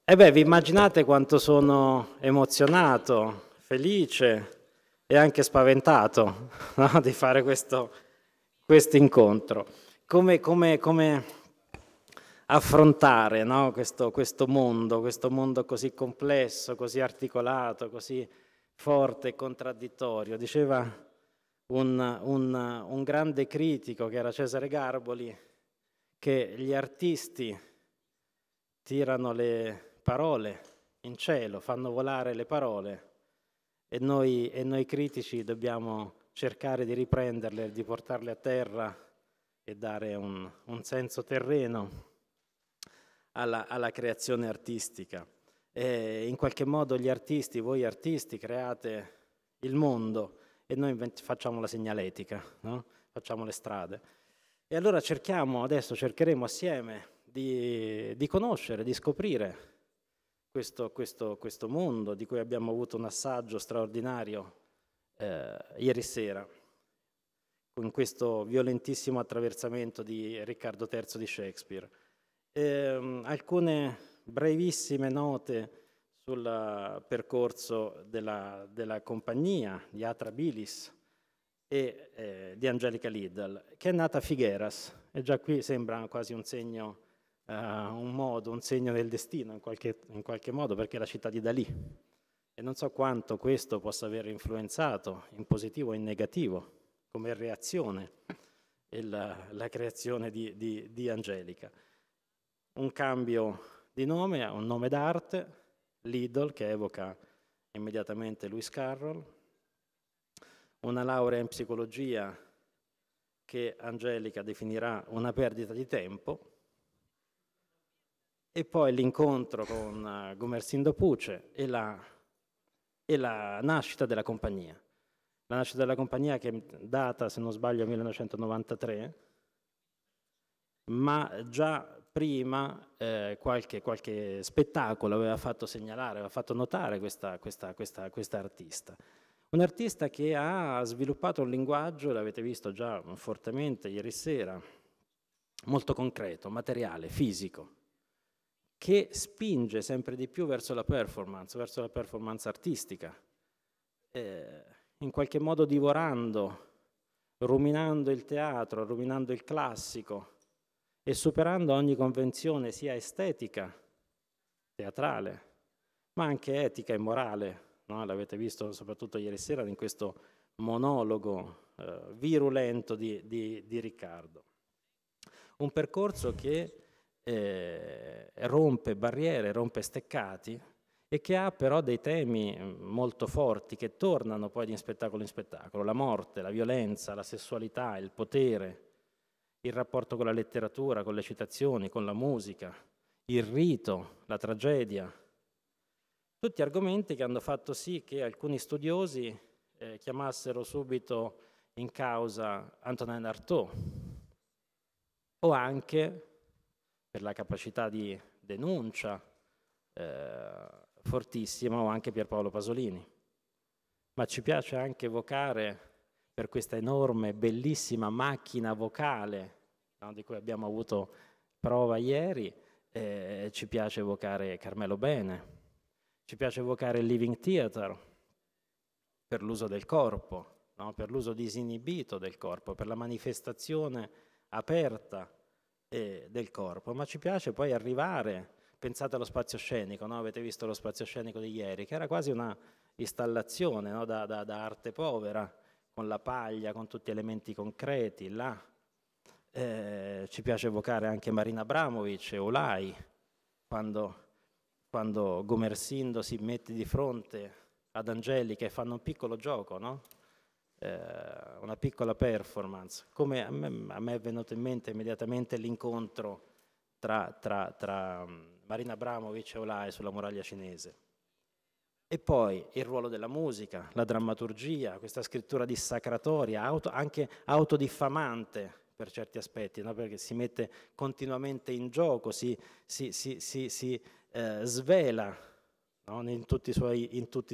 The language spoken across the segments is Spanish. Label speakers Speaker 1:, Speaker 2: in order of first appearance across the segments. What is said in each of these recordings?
Speaker 1: E beh, vi immaginate quanto sono emozionato, felice e anche spaventato, no, di fare questo incontro. Come affrontare, no, questo mondo così complesso, così articolato, così forte e contraddittorio. Diceva un grande critico, che era Cesare Garboli, che gli artisti tirano le parole in cielo, fanno volare le parole e noi critici dobbiamo cercare di riprenderle, di portarle a terra e dare un senso terreno alla creazione artistica. E in qualche modo gli artisti, voi artisti, create il mondo e noi facciamo la segnaletica, no? Facciamo le strade. E allora cercheremo assieme di conoscere, di scoprire questo mondo di cui abbiamo avuto un assaggio straordinario ieri sera, con questo violentissimo attraversamento di Riccardo III di Shakespeare. Alcune brevissime note sul percorso della compagnia di Atrabilis e di Angelica Liddell, che è nata a Figueras, e già qui sembra quasi un segno, un segno del destino in qualche modo, perché è la città di Dalì. E non so quanto questo possa aver influenzato in positivo o in negativo come reazione la creazione di Angelica. Un cambio di nome, un nome d'arte, Liddell, che evoca immediatamente Lewis Carroll, una laurea in psicologia che Angelica definirà una perdita di tempo, e poi l'incontro con Gumersindo Puce e la nascita della compagnia. La nascita della compagnia, che è data, se non sbaglio, 1993, ma già prima qualche spettacolo aveva fatto segnalare, aveva fatto notare questa artista. Un artista che ha sviluppato un linguaggio, l'avete visto già fortemente ieri sera, molto concreto, materiale, fisico, che spinge sempre di più verso la performance artistica, in qualche modo divorando, ruminando il teatro, ruminando il classico e superando ogni convenzione sia estetica, teatrale, ma anche etica e morale. No? L'avete visto soprattutto ieri sera in questo monologo virulento di Riccardo. Un percorso che rompe barriere, rompe steccati, e che ha però dei temi molto forti che tornano poi di spettacolo in spettacolo: la morte, la violenza, la sessualità, il potere, il rapporto con la letteratura, con le citazioni, con la musica, il rito, la tragedia. Tutti argomenti che hanno fatto sì che alcuni studiosi chiamassero subito in causa Antonin Artaud, o anche, per la capacità di denuncia fortissima, o anche Pierpaolo Pasolini. Ma ci piace anche evocare, per questa enorme, bellissima macchina vocale, no, di cui abbiamo avuto prova ieri, ci piace evocare Carmelo Bene, ci piace evocare il Living Theatre per l'uso del corpo, no? Per l'uso disinibito del corpo, per la manifestazione aperta del corpo, ma ci piace poi arrivare, pensate allo spazio scenico, no? Avete visto lo spazio scenico di ieri, che era quasi una installazione, no? da arte povera, con la paglia, con tutti elementi concreti, là. Ci piace evocare anche Marina Abramovic e Olai, quando Gumersindo si mette di fronte ad Angelica e fanno un piccolo gioco, no? Una piccola performance. Come a me è venuto in mente immediatamente l'incontro tra Marina Abramovic e Olai sulla muraglia cinese. E poi il ruolo della musica, la drammaturgia, questa scrittura dissacratoria, anche autodiffamante per certi aspetti, no? Perché si mette continuamente in gioco, si svela, no? in tutti i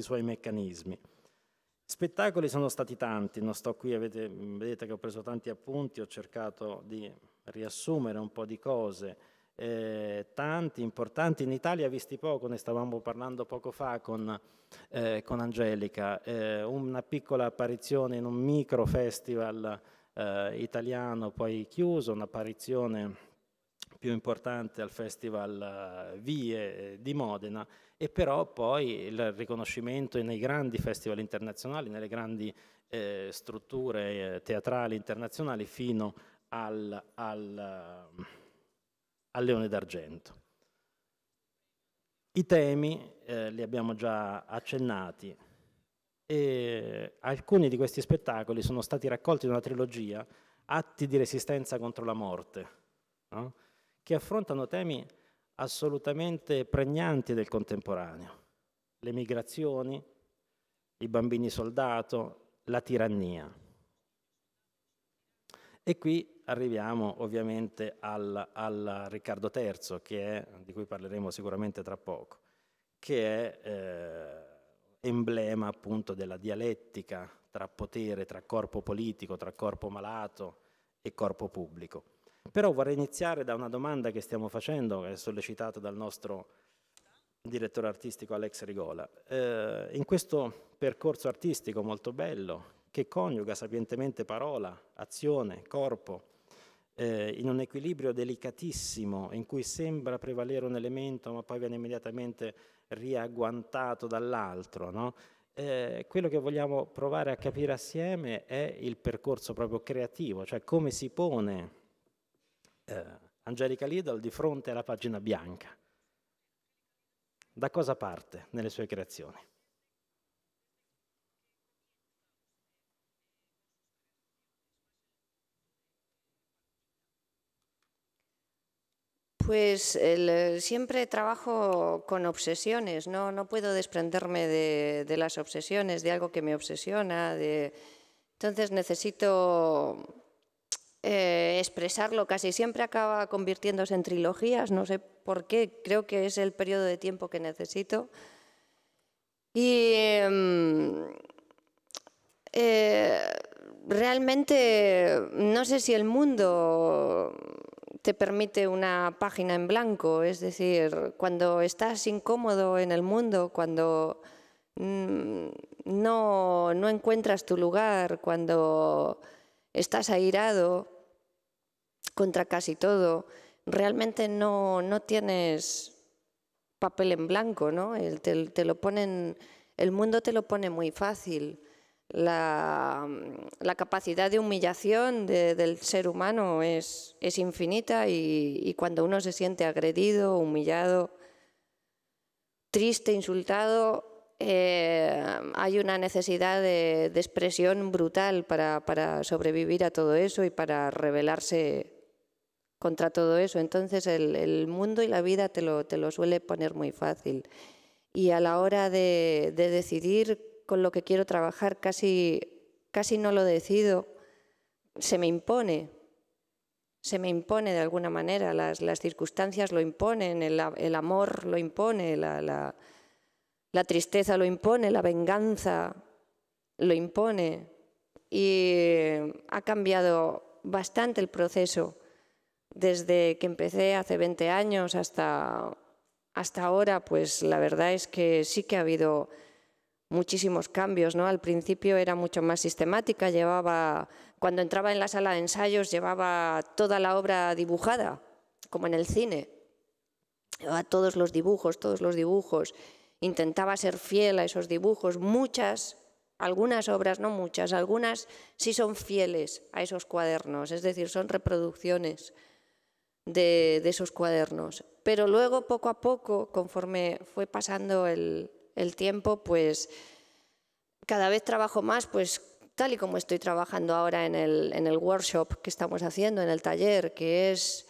Speaker 1: suoi meccanismi. Spettacoli sono stati tanti, non sto qui, vedete che ho preso tanti appunti, ho cercato di riassumere un po' di cose. tanti, importanti, in Italia visti poco, ne stavamo parlando poco fa con Angelica, una piccola apparizione in un micro festival italiano poi chiuso, un'apparizione più importante al Festival Vie di Modena, e però poi il riconoscimento nei grandi festival internazionali, nelle grandi strutture teatrali internazionali fino al Leone d'Argento. I temi li abbiamo già accennati e alcuni di questi spettacoli sono stati raccolti in una trilogia, Atti di resistenza contro la morte, no? Che affrontano temi assolutamente pregnanti del contemporaneo: le migrazioni, i bambini soldato, la tirannia. E qui arriviamo ovviamente al Riccardo III, di cui parleremo sicuramente tra poco, che è emblema appunto della dialettica tra potere, tra corpo politico, tra corpo malato e corpo pubblico. Però vorrei iniziare da una domanda che stiamo facendo, che è sollecitata dal nostro direttore artistico Alex Rigola. In questo percorso artistico molto bello, che coniuga sapientemente parola, azione, corpo, in un equilibrio delicatissimo in cui sembra prevalere un elemento ma poi viene immediatamente riagguantato dall'altro, no? Quello che vogliamo provare a capire assieme è il percorso proprio creativo, cioè come si pone Angelica Lidl di fronte alla pagina bianca. Da cosa parte nelle sue creazioni?
Speaker 2: Pues siempre trabajo con obsesiones, no puedo desprenderme de las obsesiones, de algo que me obsesiona, entonces necesito expresarlo. Casi siempre acaba convirtiéndose en trilogías, no sé por qué, creo que es el periodo de tiempo que necesito. Y realmente no sé si el mundo te permite una página en blanco, es decir, cuando estás incómodo en el mundo, cuando no encuentras tu lugar, cuando estás airado contra casi todo, realmente no tienes papel en blanco, ¿no? Te lo ponen, el mundo te lo pone muy fácil. La capacidad de humillación del ser humano es infinita y cuando uno se siente agredido, humillado, triste, insultado, hay una necesidad de expresión brutal para sobrevivir a todo eso y para rebelarse contra todo eso. Entonces el mundo y la vida te lo suele poner muy fácil. Y a la hora de decidir con lo que quiero trabajar casi no lo decido, se me impone de alguna manera, las circunstancias lo imponen, el amor lo impone, la tristeza lo impone, la venganza lo impone, y ha cambiado bastante el proceso desde que empecé hace 20 años hasta ahora. Pues la verdad es que sí que ha habido muchísimos cambios, ¿no? Al principio era mucho más sistemática, cuando entraba en la sala de ensayos llevaba toda la obra dibujada, como en el cine, llevaba todos los dibujos, intentaba ser fiel a esos dibujos, algunas obras, no muchas, algunas sí son fieles a esos cuadernos, es decir, son reproducciones de esos cuadernos, pero luego poco a poco, conforme fue pasando el tiempo, pues cada vez trabajo más, pues tal y como estoy trabajando ahora en el workshop que estamos haciendo, en el taller, que es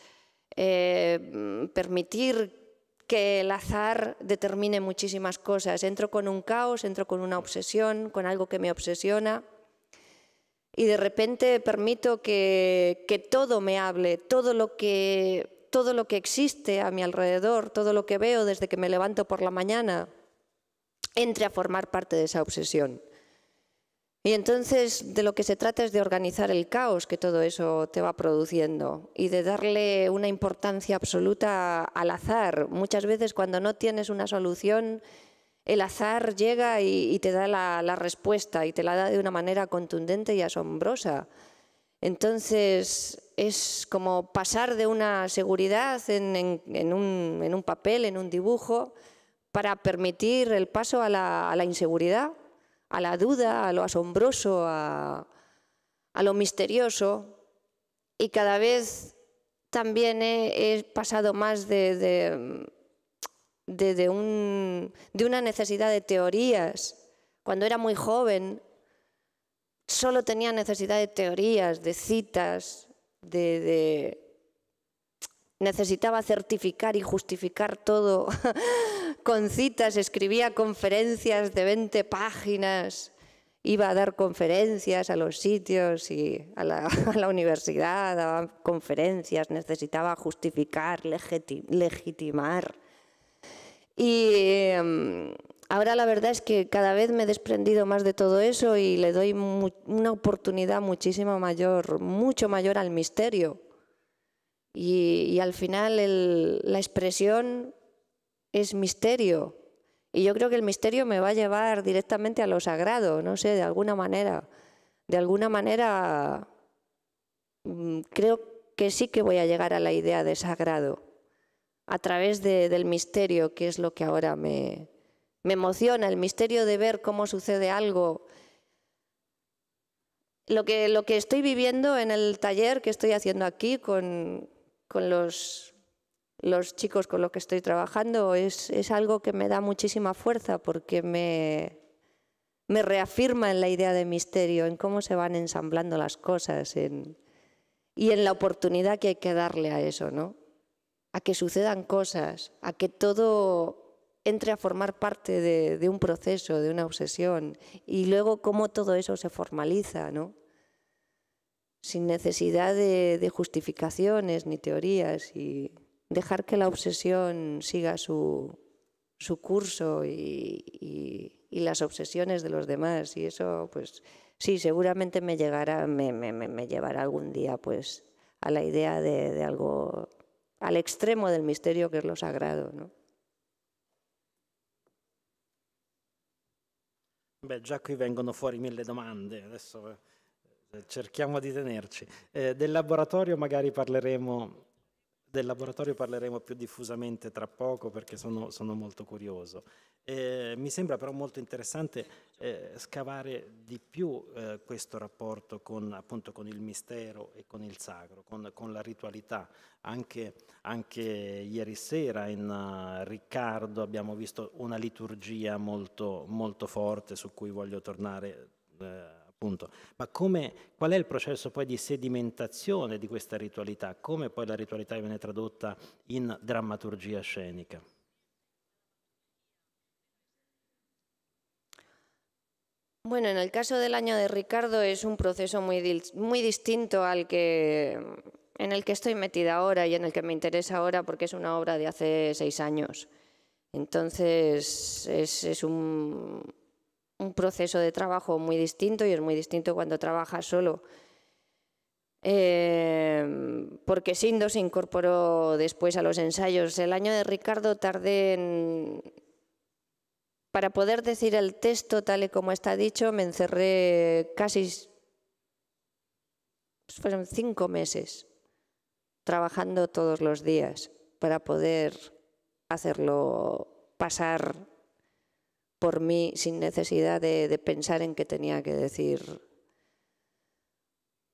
Speaker 2: permitir que el azar determine muchísimas cosas. Entro con un caos, entro con una obsesión, con algo que me obsesiona, y de repente permito que todo me hable, todo lo que existe a mi alrededor, todo lo que veo desde que me levanto por la mañana, entre a formar parte de esa obsesión. Y entonces de lo que se trata es de organizar el caos que todo eso te va produciendo y de darle una importancia absoluta al azar. Muchas veces cuando no tienes una solución, el azar llega y te da la respuesta y te la da de una manera contundente y asombrosa. Entonces es como pasar de una seguridad en un papel, en un dibujo, para permitir el paso a la inseguridad, a la duda, a lo asombroso, a lo misterioso. Y cada vez también he pasado más de una necesidad de teorías. Cuando era muy joven solo tenía necesidad de teorías, de citas, necesitaba certificar y justificar todo con citas, escribía conferencias de 20 páginas, iba a dar conferencias a los sitios y a la universidad, daba conferencias, necesitaba justificar, legitimar. Y ahora la verdad es que cada vez me he desprendido más de todo eso y le doy una oportunidad muchísimo mayor, mucho mayor al misterio. Y al final la expresión es misterio. Y yo creo que el misterio me va a llevar directamente a lo sagrado, no sé, de alguna manera. De alguna manera creo que sí que voy a llegar a la idea de sagrado a través del misterio, que es lo que ahora me emociona, el misterio de ver cómo sucede algo. Lo que estoy viviendo en el taller que estoy haciendo aquí con los chicos con los que estoy trabajando es algo que me da muchísima fuerza porque me reafirma en la idea de misterio, en cómo se van ensamblando las cosas y en la oportunidad que hay que darle a eso, ¿no? A que sucedan cosas, a que todo entre a formar parte de un proceso, de una obsesión, y luego cómo todo eso se formaliza, ¿no? Sin necesidad de justificaciones ni teorías, y dejar que la obsesión siga su curso y las obsesiones de los demás. Y eso, pues sí, seguramente me llevará algún día pues, a la idea de algo, al extremo del misterio che è lo sagrado, no?
Speaker 1: Beh, già qui vengono fuori 1000 domande, adesso cerchiamo di tenerci. Del laboratorio parleremo più diffusamente tra poco perché sono molto curioso. Mi sembra però molto interessante scavare di più questo rapporto appunto con il mistero e con il sacro, con la ritualità. Anche ieri sera in Riccardo abbiamo visto una liturgia molto, molto forte su cui voglio tornare appunto. Ma qual è il processo poi di sedimentazione di questa ritualità? Come poi la ritualità viene tradotta in drammaturgia scenica?
Speaker 2: Bueno, en el caso del año de Riccardo es un proceso muy distinto al en el que estoy metida ahora y en el que me interesa ahora porque es una obra de hace 6 años. Entonces es un proceso de trabajo muy distinto y es muy distinto cuando trabajas solo. Porque Sindo se incorporó después a los ensayos. El año de Riccardo tardé para poder decir el texto tal y como está dicho, me encerré fueron 5 meses trabajando todos los días para poder hacerlo pasar por mí sin necesidad de pensar en que tenía que decir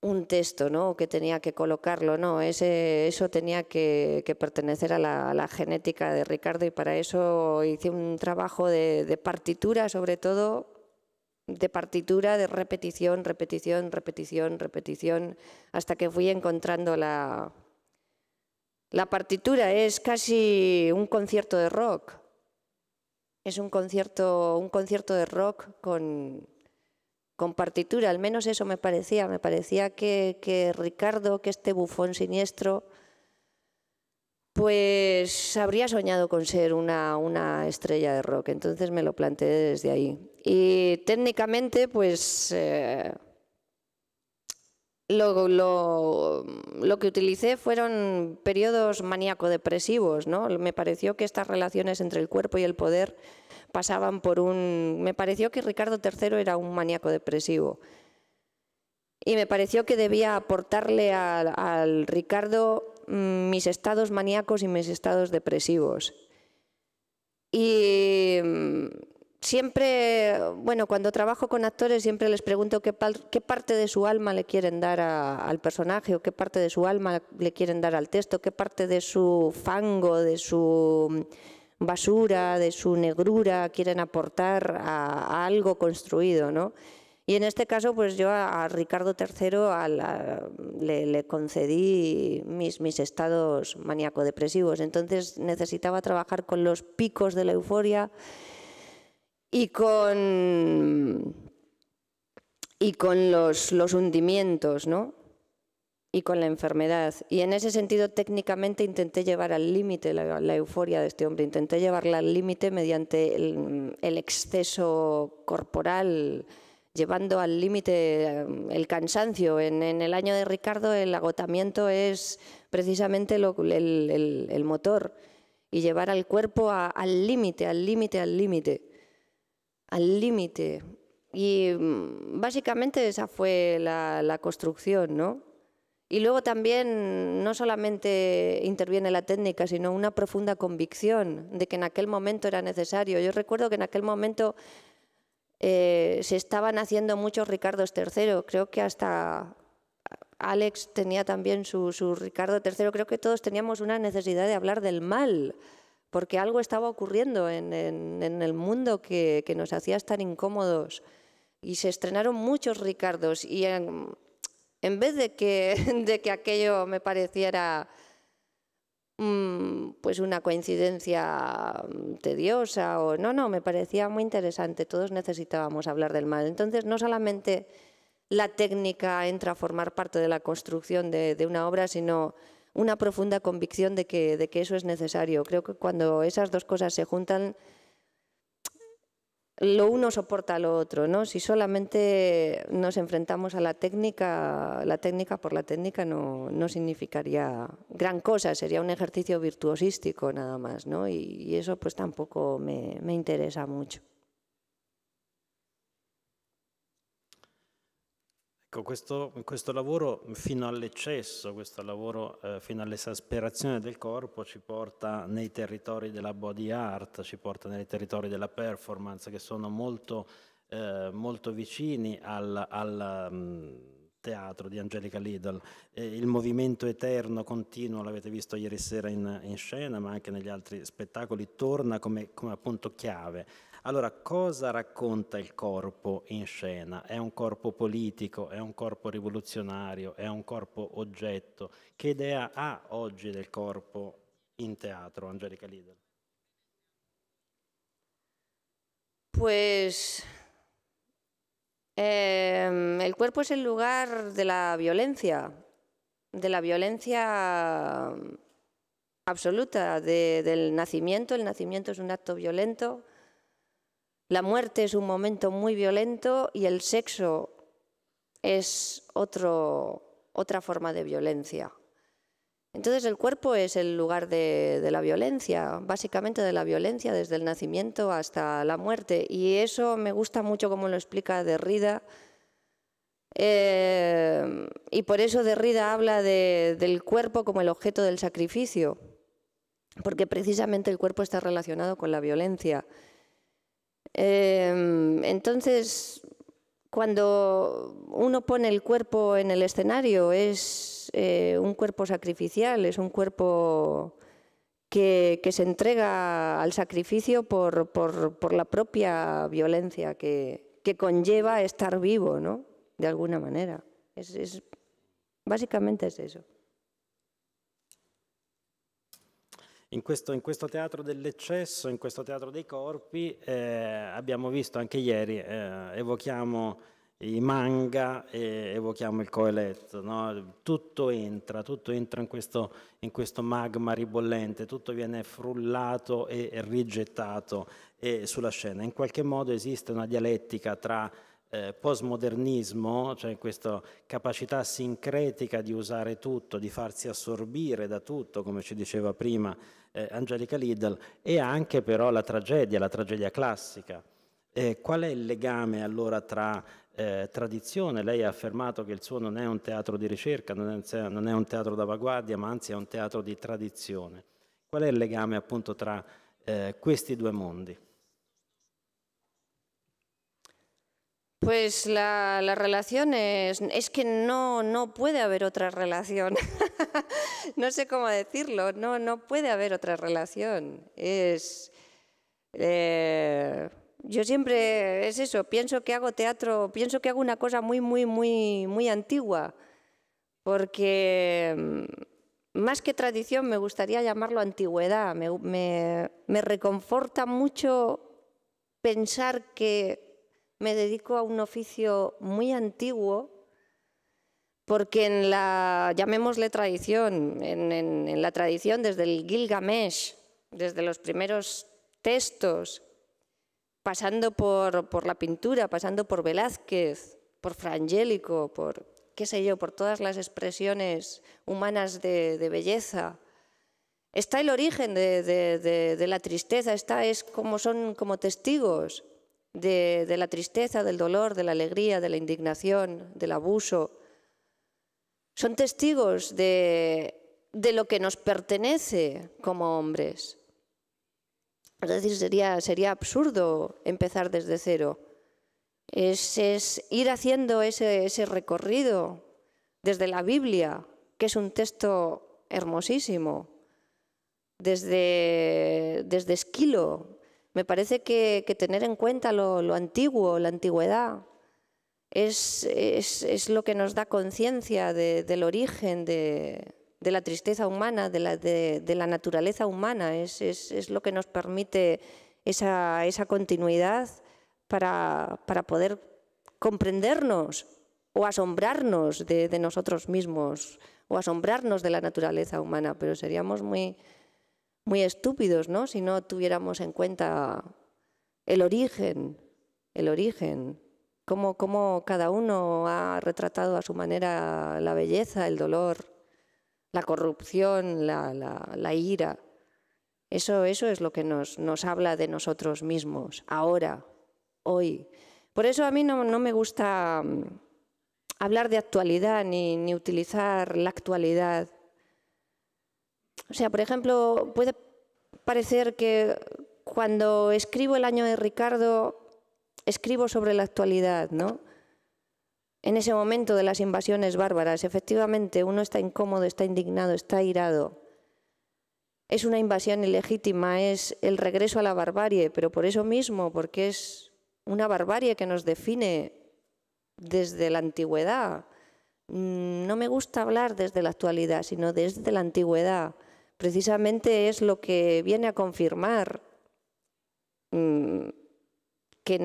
Speaker 2: un texto, ¿no? O que tenía que colocarlo, no, eso tenía que pertenecer a la genética de Riccardo y para eso hice un trabajo de partitura, sobre todo de partitura, de repetición, repetición, repetición, repetición, hasta que fui encontrando la partitura. Es casi un concierto de rock. Es un concierto de rock con partitura, al menos eso me parecía que Riccardo, que este bufón siniestro, Pues habría soñado con ser una estrella de rock, entonces me lo planteé desde ahí. Y técnicamente, pues lo que utilicé fueron periodos maníaco-depresivos, ¿no? Me pareció que estas relaciones entre el cuerpo y el poder pasaban por un... Me pareció que Ricardo III era un maníaco depresivo. Y me pareció que debía aportarle al Ricardo mis estados maníacos y mis estados depresivos. Y siempre, bueno, cuando trabajo con actores siempre les pregunto qué parte de su alma le quieren dar al personaje, o qué parte de su alma le quieren dar al texto, qué parte de su fango, de su basura, de su negrura quieren aportar a algo construido, ¿no? Y en este caso, pues yo a Ricardo III le concedí mis estados maníaco-depresivos. Entonces necesitaba trabajar con los picos de la euforia y con los hundimientos, ¿no? Y con la enfermedad. Y en ese sentido, técnicamente, intenté llevar al límite la euforia de este hombre. Intenté llevarla al límite mediante el exceso corporal, llevando al límite el cansancio. En el año de Ricardo el agotamiento es precisamente el motor, y llevar al cuerpo al límite, al límite, al límite, al límite. Y básicamente esa fue la construcción, ¿no? Y luego también no solamente interviene la técnica, sino una profunda convicción de que en aquel momento era necesario. Yo recuerdo que en aquel momento se estaban haciendo muchos Ricardos III, creo que hasta Alex tenía también su Ricardo III, creo que todos teníamos una necesidad de hablar del mal, porque algo estaba ocurriendo en el mundo que nos hacía estar incómodos, y se estrenaron muchos Ricardos, y en vez de que aquello me pareciera pues una coincidencia tediosa, o no, me parecía muy interesante. Todos necesitábamos hablar del mal. Entonces, no solamente la técnica entra a formar parte de la construcción de una obra, sino una profunda convicción de que eso es necesario. Creo que cuando esas dos cosas se juntan, lo uno soporta lo otro, ¿no? Si solamente nos enfrentamos a la técnica por la técnica no significaría gran cosa, sería un ejercicio virtuosístico nada más, ¿no? Y eso pues tampoco me interesa mucho.
Speaker 1: Ecco, questo lavoro fino all'eccesso, questo lavoro fino all'esasperazione del corpo ci porta nei territori della body art, ci porta nei territori della performance, che sono molto vicini al teatro di Angelica Lidl. Il movimento eterno, continuo, l'avete visto ieri sera in scena, ma anche negli altri spettacoli, torna come appunto chiave. Allora, cosa racconta il corpo in scena? È un corpo politico, è un corpo rivoluzionario, è un corpo oggetto? Che idea ha oggi del corpo in teatro, Angelica Lidl?
Speaker 2: Pues el cuerpo es el lugar de la violencia absoluta, del nacimiento. El nacimiento es un acto violento. La muerte es un momento muy violento, y el sexo es otra forma de violencia. Entonces el cuerpo es el lugar de la violencia, básicamente de la violencia desde el nacimiento hasta la muerte. Y eso me gusta mucho como lo explica Derrida. Y por eso Derrida habla del cuerpo como el objeto del sacrificio, porque precisamente el cuerpo está relacionado con la violencia. Entonces, cuando uno pone el cuerpo en el escenario, es un cuerpo sacrificial, es un cuerpo que se entrega al sacrificio por la propia violencia que conlleva estar vivo, ¿no? De alguna manera. Básicamente es eso.
Speaker 1: In questo teatro dell'eccesso, in questo teatro dei corpi, abbiamo visto anche ieri, evochiamo i manga e evochiamo il coeletto, no? Tutto entra in questo magma ribollente, tutto viene frullato e rigettato sulla scena. In qualche modo esiste una dialettica tra postmodernismo, cioè questa capacità sincretica di usare tutto, di farsi assorbire da tutto, come ci diceva prima Angelica Liddell, e anche però la tragedia classica. Qual è il legame allora tra tradizione? Lei ha affermato che il suo non è un teatro di ricerca, non è un teatro d'avanguardia, ma anzi è un teatro di tradizione. Qual è il legame appunto tra questi due mondi?
Speaker 2: Pues la relación es que no puede haber otra relación. No sé cómo decirlo, no puede haber otra relación. Yo siempre es eso, pienso que hago teatro, pienso que hago una cosa muy antigua, porque más que tradición me gustaría llamarlo antigüedad. Me reconforta mucho pensar que me dedico a un oficio muy antiguo, porque en la, llamémosle tradición, en la tradición desde el Gilgamesh, desde los primeros textos, pasando por la pintura, pasando por Velázquez, por Fra Angelico, por qué sé yo, por todas las expresiones humanas de belleza, está el origen de la tristeza, son como testigos de la tristeza, del dolor, de la alegría, de la indignación, del abuso. Son testigos de lo que nos pertenece como hombres. Es decir, sería absurdo empezar desde cero. Es ir haciendo ese recorrido desde la Biblia, que es un texto hermosísimo, desde Esquilo. Me parece que tener en cuenta lo antiguo, la antigüedad, es lo que nos da conciencia del origen de la tristeza humana, de la naturaleza humana, es lo que nos permite esa continuidad para poder comprendernos o asombrarnos de nosotros mismos o asombrarnos de la naturaleza humana, pero seríamos muy estúpidos, ¿no?, si no tuviéramos en cuenta el origen, cómo cada uno ha retratado a su manera la belleza, el dolor, la corrupción, la ira. Eso es lo que nos habla de nosotros mismos, ahora, hoy. Por eso a mí no me gusta hablar de actualidad ni utilizar la actualidad. O sea, por ejemplo, puede parecer que cuando escribo El año de Ricardo, escribo sobre la actualidad, ¿no? En ese momento de las invasiones bárbaras, efectivamente, uno está incómodo, está indignado, está airado. Es una invasión ilegítima, es el regreso a la barbarie, pero por eso mismo, porque es una barbarie que nos define desde la antigüedad. No me gusta hablar desde la actualidad, sino desde la antigüedad. Precisamente es lo que viene a confirmar que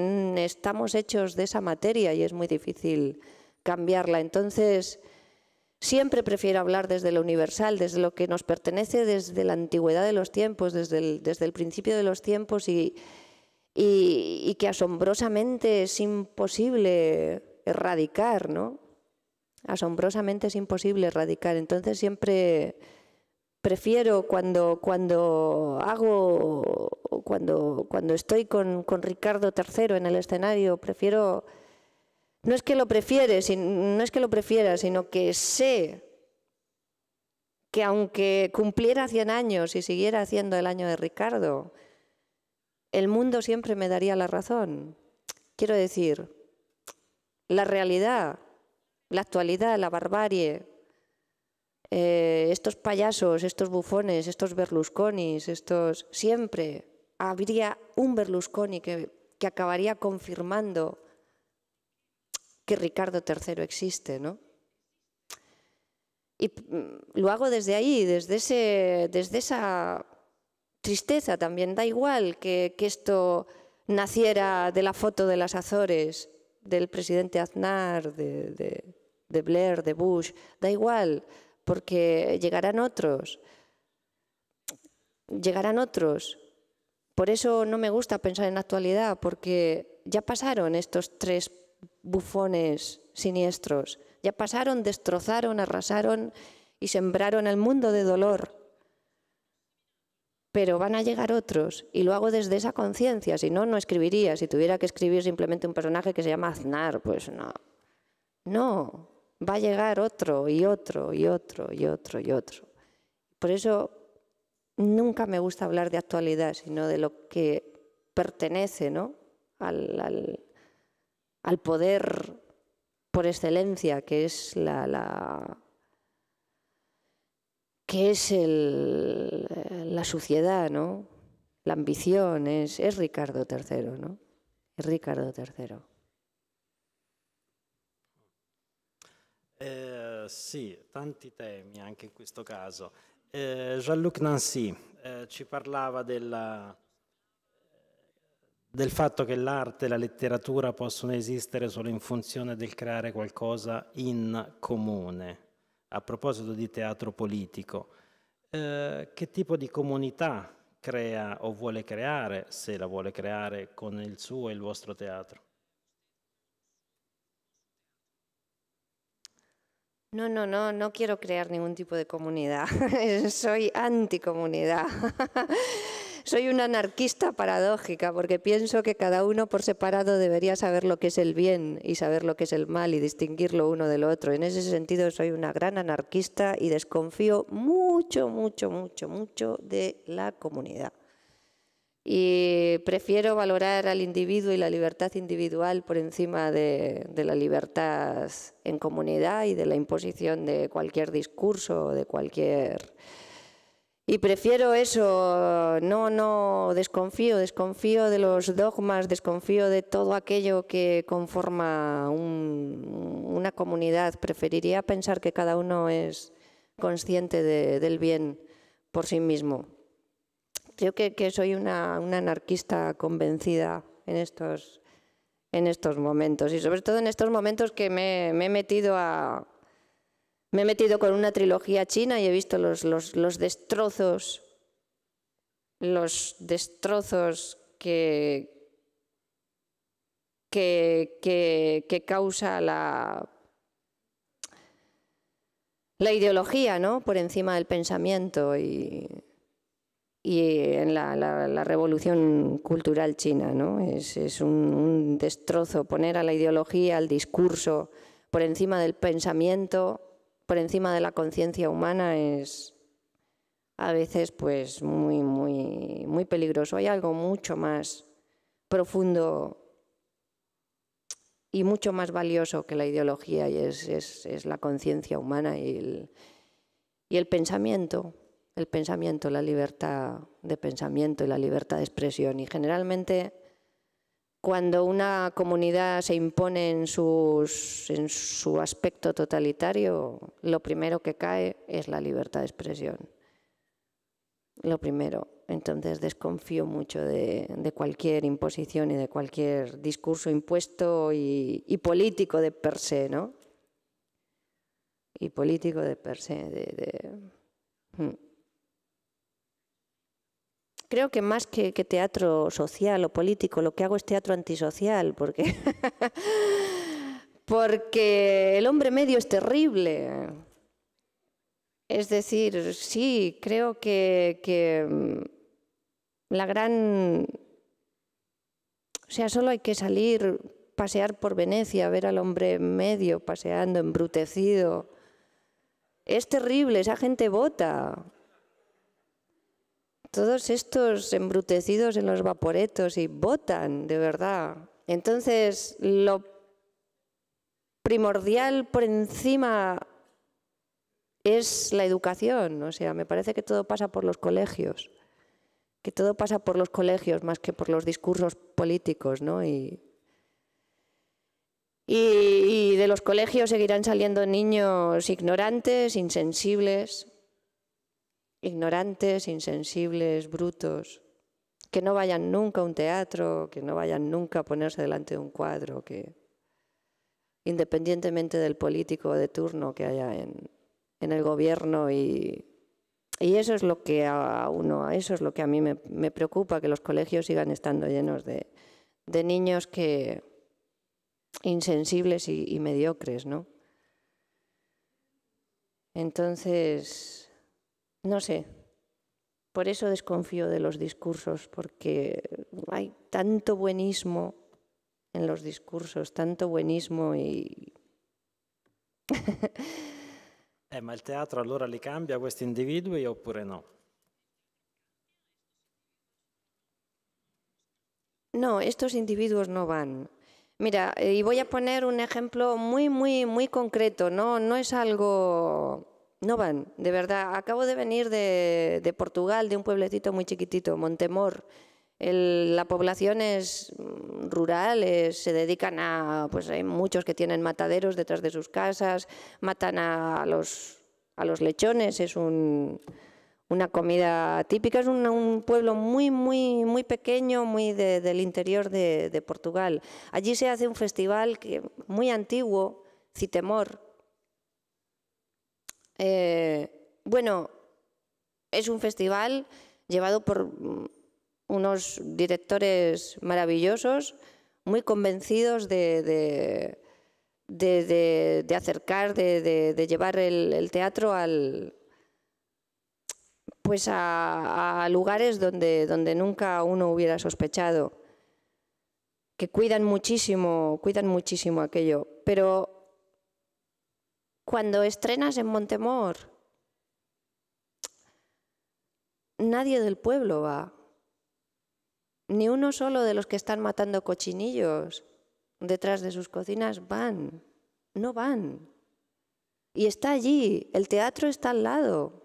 Speaker 2: estamos hechos de esa materia y es muy difícil cambiarla. Entonces, siempre prefiero hablar desde lo universal, desde lo que nos pertenece, desde la antigüedad de los tiempos, desde el principio de los tiempos y que asombrosamente es imposible erradicar, ¿no? Asombrosamente es imposible erradicar. Entonces, siempre prefiero cuando estoy con Ricardo III en el escenario, prefiero, no es que lo prefiera, sino que sé que aunque cumpliera 100 años y siguiera haciendo El año de Ricardo, el mundo siempre me daría la razón. Quiero decir, la realidad, la actualidad, la barbarie, estos payasos, estos bufones, estos Berlusconis, siempre habría un Berlusconi que acabaría confirmando que Ricardo III existe, ¿no? Y lo hago desde ahí, desde esa tristeza también. Da igual que esto naciera de la foto de las Azores, del presidente Aznar, de Blair, de Bush, da igual, porque llegarán otros. Llegarán otros. Por eso no me gusta pensar en la actualidad, porque ya pasaron estos 3 bufones siniestros. Ya pasaron, destrozaron, arrasaron y sembraron el mundo de dolor. Pero van a llegar otros, y lo hago desde esa conciencia, si no, no escribiría. Si tuviera que escribir simplemente un personaje que se llama Aznar, pues no. No, va a llegar otro, y otro, y otro, y otro, y otro. Por eso nunca me gusta hablar de actualidad, sino de lo que pertenece, ¿no?, al poder por excelencia, que es la suciedad, ¿no? La ambición, es Riccardo III, ¿no? Es Riccardo III.
Speaker 1: Sì, tanti temi anche in questo caso. Jean-Luc Nancy ci parlava del fatto che l'arte e la letteratura possono esistere solo in funzione del creare qualcosa in comune. A proposito di teatro politico, che tipo di comunità crea o vuole creare, se la vuole creare, con il suo e il vostro teatro?
Speaker 2: No quiero crear ningún tipo de comunidad. Soy anticomunidad. Soy una anarquista paradójica, porque pienso que cada uno por separado debería saber lo que es el bien y saber lo que es el mal y distinguirlo uno del otro. En ese sentido soy una gran anarquista y desconfío mucho de la comunidad. Y prefiero valorar al individuo y la libertad individual por encima de la libertad en comunidad y de la imposición de cualquier discurso o de cualquier... Y prefiero eso, desconfío de los dogmas, desconfío de todo aquello que conforma una comunidad. Preferiría pensar que cada uno es consciente del bien por sí mismo. Creo que soy una anarquista convencida en estos momentos, y sobre todo en estos momentos que me he metido con una trilogía china y he visto los destrozos que causa la ideología, ¿no?, por encima del pensamiento, y en la revolución cultural china, ¿no? Es un destrozo poner a la ideología, al discurso, por encima del pensamiento, por encima de la conciencia humana. Es a veces pues muy peligroso. Hay algo mucho más profundo y mucho más valioso que la ideología, y es la conciencia humana y el pensamiento. El pensamiento, la libertad de pensamiento y la libertad de expresión. Y generalmente, cuando una comunidad se impone en su aspecto totalitario, lo primero que cae es la libertad de expresión. Lo primero. Entonces desconfío mucho de cualquier imposición y de cualquier discurso impuesto y político de per se, ¿no? Y político de per se. Creo que más que teatro social o político, lo que hago es teatro antisocial, porque el hombre medio es terrible. Es decir, sí, creo que la gran... O sea, solo hay que salir, pasear por Venecia, ver al hombre medio paseando, embrutecido. Es terrible, esa gente vota. Todos estos embrutecidos en los vaporetos y votan, de verdad. Entonces, lo primordial por encima es la educación. O sea, me parece que todo pasa por los colegios. Que todo pasa por los colegios más que por los discursos políticos, ¿no? Y de los colegios seguirán saliendo niños ignorantes, insensibles, brutos, que no vayan nunca a un teatro, que no vayan nunca a ponerse delante de un cuadro, que independientemente del político de turno que haya en el gobierno. Y eso es lo que eso es lo que a mí me preocupa, que los colegios sigan estando llenos de niños insensibles y mediocres, ¿no? Entonces, no sé, por eso desconfío de los discursos, porque hay tanto buenismo en los discursos, tanto buenismo y...
Speaker 1: Ma il teatro allora li cambia questi individui oppure no?
Speaker 2: No, estos individuos no van. Mira, y voy a poner un ejemplo muy, muy, muy concreto, ¿no? No es algo... No van, de verdad. Acabo de venir de Portugal, de un pueblecito muy chiquitito, Montemor. La población es rural, se dedican a... Pues hay muchos que tienen mataderos detrás de sus casas, matan a los lechones, es una comida típica. Es un pueblo muy, muy, muy pequeño, muy del interior de Portugal. Allí se hace un festival muy antiguo, Citemor. Bueno, es un festival llevado por unos directores maravillosos, muy convencidos de acercar, de llevar el teatro pues a lugares donde nunca uno hubiera sospechado, que cuidan muchísimo aquello. Pero cuando estrenas en Montemor, nadie del pueblo va, ni uno solo de los que están matando cochinillos detrás de sus cocinas no van. Y está allí, el teatro está al lado.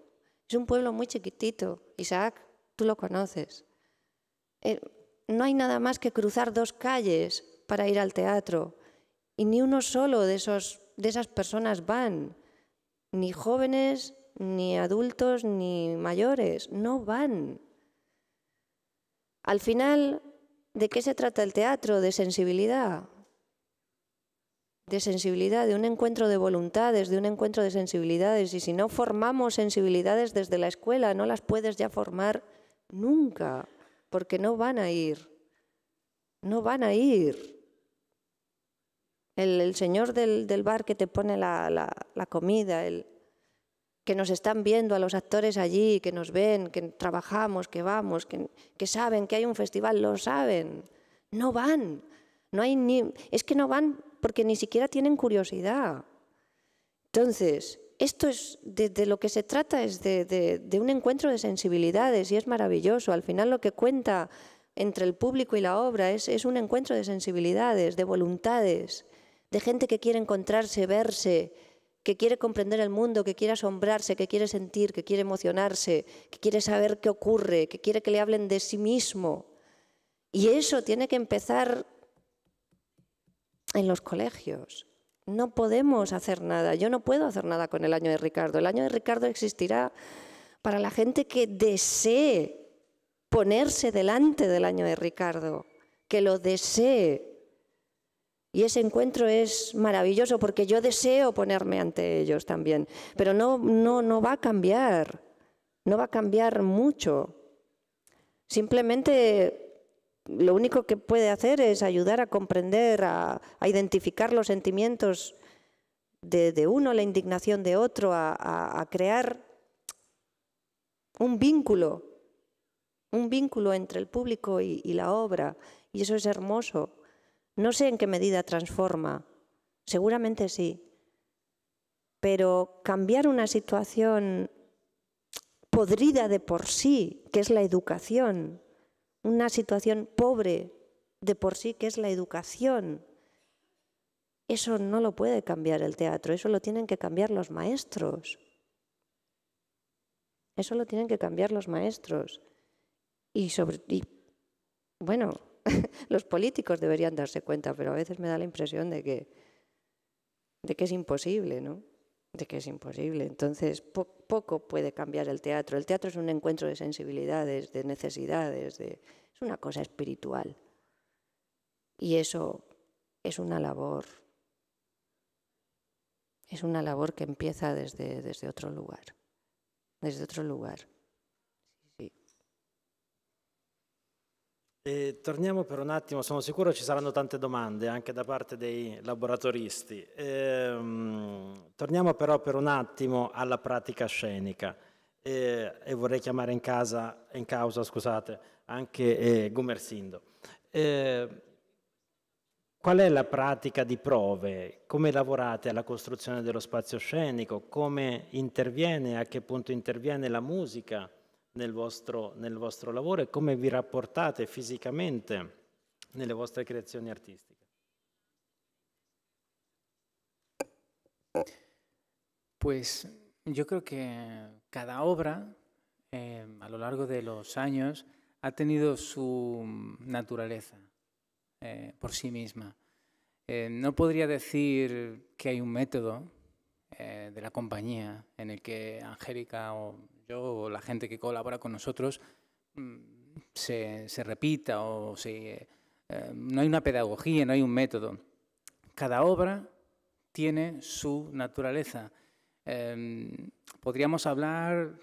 Speaker 2: Es un pueblo muy chiquitito. Isaac, tú lo conoces. No hay nada más que cruzar 2 calles para ir al teatro. Y ni uno solo de esas personas van. Ni jóvenes, ni adultos, ni mayores. No van. Al final, ¿de qué se trata el teatro? De sensibilidad. De un encuentro de voluntades, de un encuentro de sensibilidades. Y si no formamos sensibilidades desde la escuela, no las puedes ya formar nunca, porque no van a ir. No van a ir. El señor del bar que te pone la comida, que nos están viendo a los actores allí, que nos ven, que trabajamos, que vamos, que saben que hay un festival, lo saben. No van. Es que no van porque ni siquiera tienen curiosidad. Entonces, esto es de lo que se trata, es de un encuentro de sensibilidades, y es maravilloso. Al final lo que cuenta entre el público y la obra es un encuentro de sensibilidades, de voluntades, de gente que quiere encontrarse, verse, que quiere comprender el mundo, que quiere asombrarse, que quiere sentir, que quiere emocionarse, que quiere saber qué ocurre, que quiere que le hablen de sí mismo. Y eso tiene que empezar en los colegios. No podemos hacer nada. Yo no puedo hacer nada con el año de Ricardo. El año de Ricardo existirá para la gente que desee ponerse delante del año de Ricardo, que lo desee. Y ese encuentro es maravilloso porque yo deseo ponerme ante ellos también. Pero no va a cambiar. No va a cambiar mucho. Simplemente lo único que puede hacer es ayudar a comprender, a identificar los sentimientos de uno, la indignación de otro, a crear un vínculo entre el público y la obra. Y eso es hermoso. No sé en qué medida transforma, seguramente sí, pero cambiar una situación podrida de por sí, que es la educación, una situación pobre de por sí, que es la educación, eso no lo puede cambiar el teatro, eso lo tienen que cambiar los maestros. Eso lo tienen que cambiar los maestros. Y bueno, los políticos deberían darse cuenta, pero a veces me da la impresión de que es imposible, ¿no? De que es imposible. Entonces, poco puede cambiar el teatro. El teatro es un encuentro de sensibilidades, de necesidades, es una cosa espiritual. Y eso es una labor es una labor que empieza desde otro lugar. Desde otro lugar. Sì.
Speaker 1: Torniamo per un attimo, sono sicuro ci saranno tante domande anche da parte dei laboratoristi. Torniamo però per un attimo alla pratica scenica e vorrei chiamare in causa anche Gumersindo. Qual è la pratica di prove? Come lavorate alla costruzione dello spazio scenico? Come interviene, a che punto interviene la musica nel vostro lavoro e come vi rapportate fisicamente nelle vostre creazioni artistiche?
Speaker 3: Pues yo creo que cada obra a lo largo de los años ha tenido su naturaleza por sí misma. No podría decir que hay un método de la compañía en el que Angélica o yo o la gente que colabora con nosotros se repita o no hay una pedagogía, no hay un método. Cada obra tiene su naturaleza. Podríamos hablar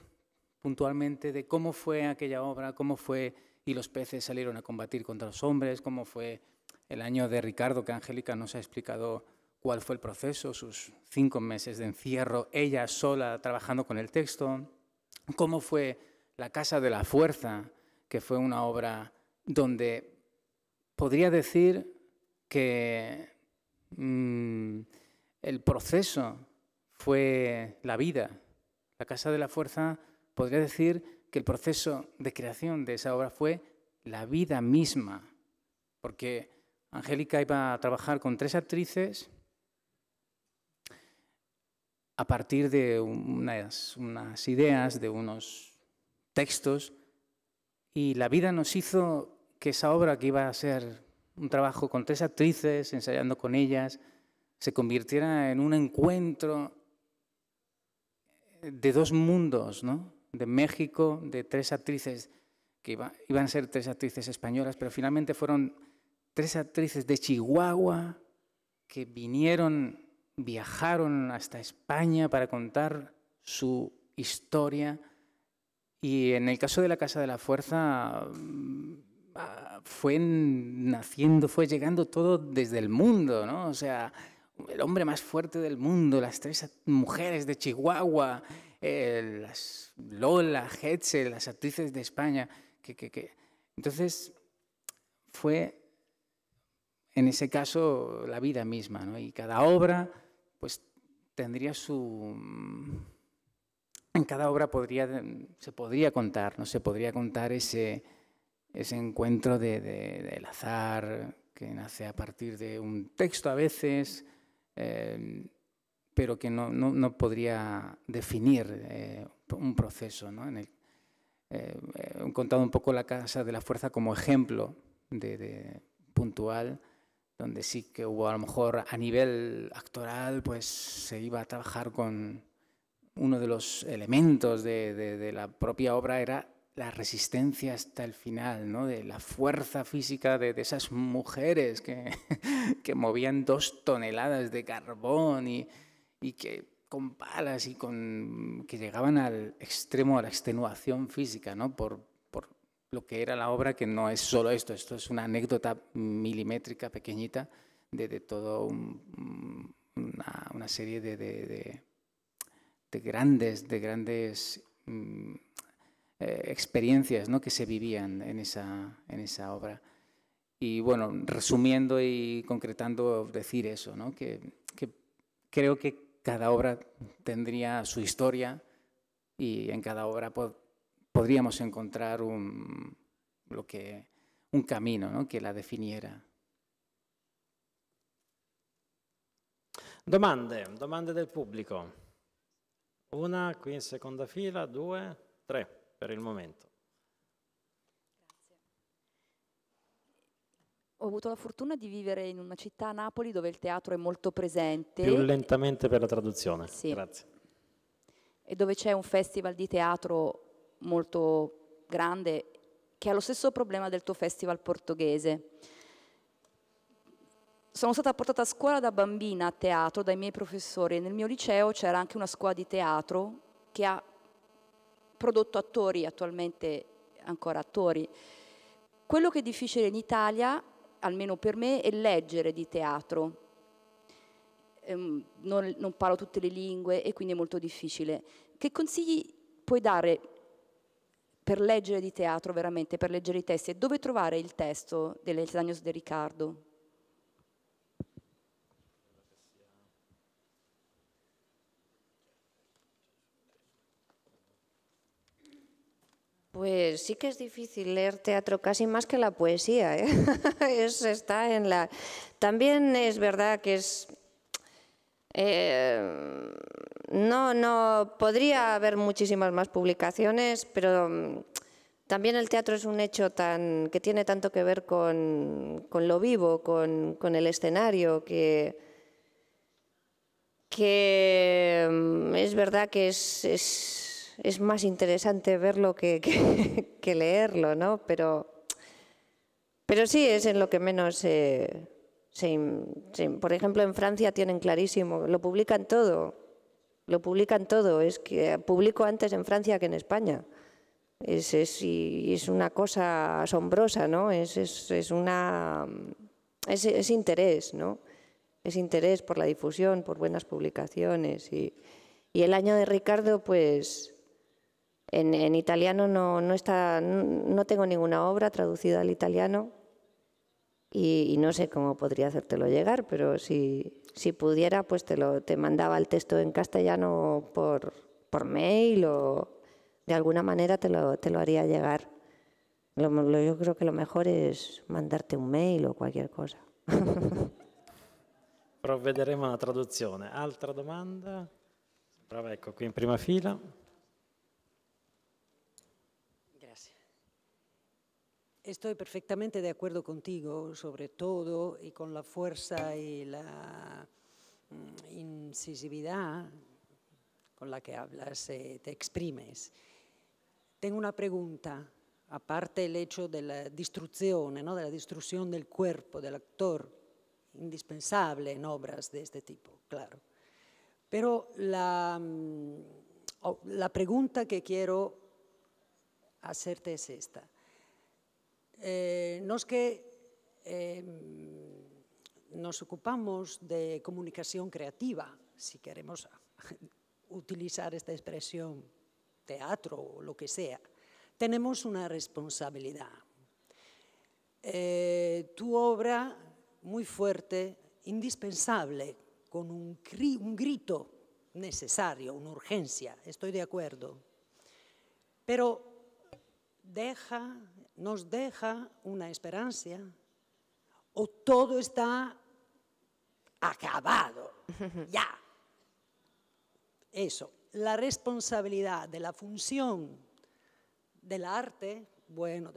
Speaker 3: puntualmente de cómo fue aquella obra, cómo fue y los peces salieron a combatir contra los hombres, cómo fue el año de Ricardo, que Angélica nos ha explicado cuál fue el proceso, sus 5 meses de encierro, ella sola trabajando con el texto, cómo fue La Casa de la Fuerza, que fue una obra donde podría decir que el proceso fue la vida. La Casa de la Fuerza podría decir que el proceso de creación de esa obra fue la vida misma, porque Angélica iba a trabajar con 3 actrices a partir de unas ideas, de unos textos, y la vida nos hizo que esa obra, que iba a ser un trabajo con 3 actrices, ensayando con ellas, se convirtiera en un encuentro de 2 mundos, ¿no? De México, de 3 actrices, que iban a ser 3 actrices españolas, pero finalmente fueron 3 actrices de Chihuahua que viajaron hasta España para contar su historia. Y en el caso de La Casa de la Fuerza fue llegando todo desde el mundo, ¿no? O sea, el hombre más fuerte del mundo, las 3 mujeres de Chihuahua, las Lola, Hetzel, las actrices de España. Entonces, fue en ese caso la vida misma, ¿no? Y cada obra pues tendría en cada obra se podría contar, ¿no? Se podría contar ese encuentro del azar que nace a partir de un texto a veces, pero que no podría definir un proceso, ¿no? He contado un poco La Casa de la Fuerza como ejemplo puntual, donde sí que hubo a lo mejor a nivel actoral, pues se iba a trabajar con uno de los elementos de la propia obra, era la resistencia hasta el final, ¿no? De la fuerza física de esas mujeres que movían 2 toneladas de carbón y que con palas y que llegaban al extremo, a la extenuación física, ¿no? Por lo que era la obra, que no es solo esto es una anécdota milimétrica pequeñita de todo una serie de grandes experiencias, ¿no? Que se vivían en esa obra. Y bueno, resumiendo y concretando, decir eso, ¿no? Que creo que cada obra tendría su historia y en cada obra podríamos encontrar un camino, ¿no? Que la definiera.
Speaker 1: Domande del pubblico. Una qui in seconda fila, 2, 3 per il momento.
Speaker 4: Grazie. Ho avuto la fortuna di vivere in una città, Napoli, dove il teatro è molto presente.
Speaker 1: Più lentamente per la traduzione.
Speaker 4: Sì.
Speaker 1: Grazie.
Speaker 4: E dove c'è un festival di teatro molto grande che ha lo stesso problema del tuo festival portoghese. sono stata portata a scuola da bambina a teatro dai miei professori. Nel mio liceo c'era anche una scuola di teatro che ha prodotto attori, attualmente ancora attori. Quello che è difficile in Italia, almeno per me, è leggere di teatro. Non parlo tutte le lingue e quindi è molto difficile. Che consigli puoi dare per leggere di teatro, veramente, per leggere i testi? E dove trovare il testo delle Años de Ricardo?
Speaker 2: Pues sí que es difícil leer teatro, casi más que la poesía, ¿eh? Está en la... También es verdad que es... no, podría haber muchísimas más publicaciones, pero también el teatro es un hecho que tiene tanto que ver con lo vivo, con el escenario, que es verdad que es más interesante verlo que leerlo, ¿no? Pero sí, es en lo que menos por ejemplo, en Francia tienen clarísimo, lo publican todo, es que publico antes en Francia que en España. Es una cosa asombrosa, ¿no? Es interés, ¿no? Es interés por la difusión, por buenas publicaciones. Y el año de Ricardo, pues en italiano no tengo ninguna obra traducida al italiano y no sé cómo podría hacértelo llegar, pero si pudiera, pues te mandaba el texto en castellano por mail o de alguna manera te lo haría llegar. Yo creo que lo mejor es mandarte un mail o cualquier cosa.
Speaker 1: Provvederemo alla traduzione. Altra domanda? Brava, ecco, qui in prima fila.
Speaker 5: Gracias. Estoy perfectamente de acuerdo contigo sobre todo y con la fuerza y la incisividad con la que hablas, te exprimes. Tengo una pregunta, aparte el hecho de la destrucción, ¿no? De la destrucción del cuerpo del actor, indispensable en obras de este tipo, claro. Pero la pregunta que quiero hacerte es esta. Nos ocupamos de comunicación creativa, si queremos utilizar esta expresión, teatro o lo que sea, tenemos una responsabilidad. Tu obra muy fuerte, indispensable, con un grito necesario, una urgencia, estoy de acuerdo, pero nos deja una esperanza o todo está acabado, ya. Eso, la responsabilidad de la función del arte, bueno,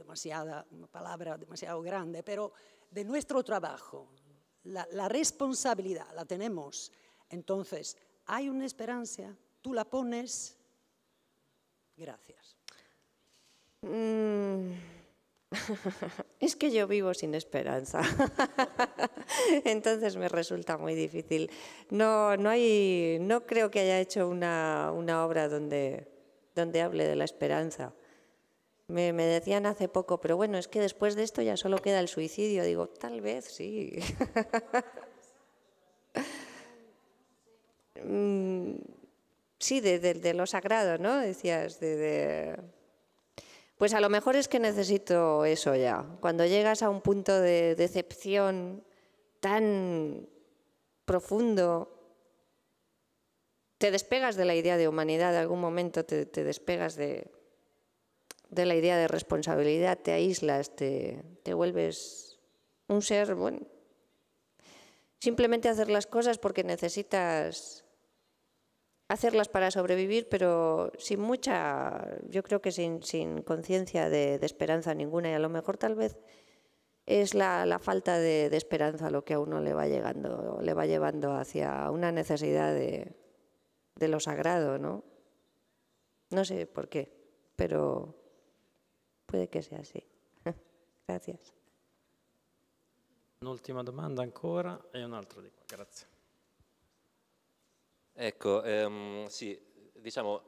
Speaker 5: una palabra demasiado grande, pero de nuestro trabajo, la responsabilidad la tenemos. Entonces, hay una esperanza, tú la pones. Gracias.
Speaker 2: Es que yo vivo sin esperanza, entonces me resulta muy difícil. No creo que haya hecho una obra donde hable de la esperanza. Me decían hace poco, pero bueno, es que después de esto ya solo queda el suicidio. Digo, tal vez sí. Sí, de lo sagrado, ¿no? Decías, Pues a lo mejor es que necesito eso ya. Cuando llegas a un punto de decepción tan profundo, te despegas de la idea de humanidad, de algún momento te despegas de la idea de responsabilidad, te aíslas, te vuelves un ser, bueno, simplemente hacer las cosas porque necesitas hacerlas para sobrevivir, pero yo creo que sin conciencia de esperanza ninguna, y a lo mejor tal vez es la falta de esperanza lo que a uno le va llevando hacia una necesidad de lo sagrado, ¿no? No sé por qué, pero puede que sea así. Gracias.
Speaker 1: Un'ultima domanda ancora e un altro di qua, grazie.
Speaker 6: Ecco, sì, diciamo,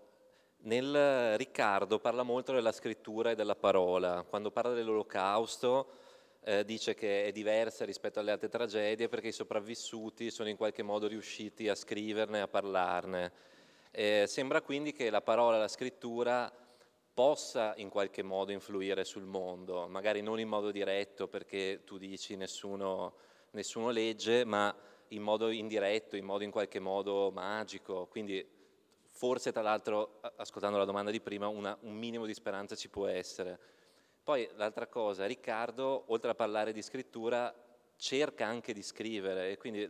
Speaker 6: nel Riccardo parla molto della scrittura e della parola. Quando parla dell'Olocausto dice che è diversa rispetto alle altre tragedie perché i sopravvissuti sono in qualche modo riusciti a scriverne, a parlarne. Sembra quindi che la parola, la scrittura possa in qualche modo influire sul mondo, magari non in modo diretto perché tu dici nessuno legge, ma in modo indiretto, in modo in qualche modo magico, quindi forse tra l'altro, ascoltando la domanda di prima, un minimo di speranza ci può essere. Poi l'altra cosa, Riccardo, oltre a parlare di scrittura, cerca anche di scrivere, e quindi